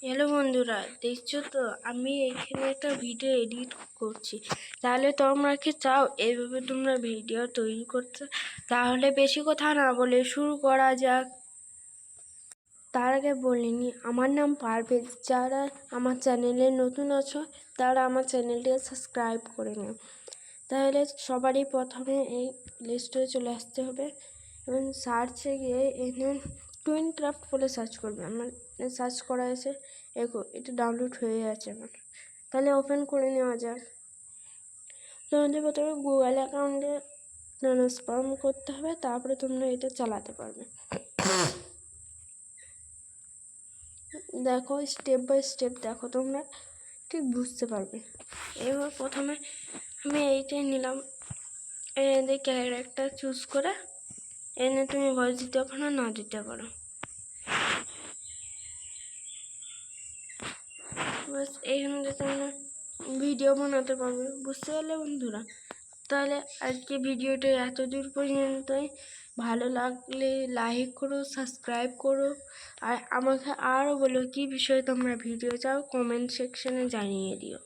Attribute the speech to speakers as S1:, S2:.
S1: Hello বন্ধুরা, দেখছো তো আমি এখানে একটা ভিডিও এডিট করছি। তাহলে তোমরা কি চাও এইভাবে তোমরা ভিডিও তৈরি করতে? তাহলে বেশি কথা না বলে শুরু করা যাক। তার আগে বলিনি, আমার নাম পারভেজ। যারা আমার চ্যানেলে নতুন আছো তারা আমার চ্যানেলটি সাবস্ক্রাইব করে নাও। তাহলে সবারই প্রথমে এই প্লে স্টোরে চলে আসতে হবে এবং সার্চে গিয়ে এখানে টুইন ক্রাফট বলে সার্চ করবে। আমার সার্চ করা আছে, এটা ডাউনলোড হয়ে আছে আমার। তাহলে ওপেন করে নেওয়া যাক। তোমাদের প্রথমে গুগল অ্যাকাউন্টে ট্রান্সফার করতে হবে, তারপরে তোমরা এটা চালাতে পারবে। দেখো, স্টেপ বাই স্টেপ দেখো, তোমরা ঠিক বুঝতে পারবে। এবার প্রথমে আমি এইটাই নিলাম, এনে ক্যারেক্টার চুজ করে এনে তুমি ভয়েস দিতে পারো, না দিতে পারো। বাস এইখানে তোমরা ভিডিও বানাতে পারবে। বুঝতে পারলে বন্ধুরা? তাহলে আজকে ভিডিওটা এত দূর পর্যন্তই। ভালো লাগলে লাইক করো, সাবস্ক্রাইব করো, আর আমাকে আরও বলো কী বিষয়ে তোমরা ভিডিও চাও, কমেন্ট সেকশনে জানিয়ে দিও।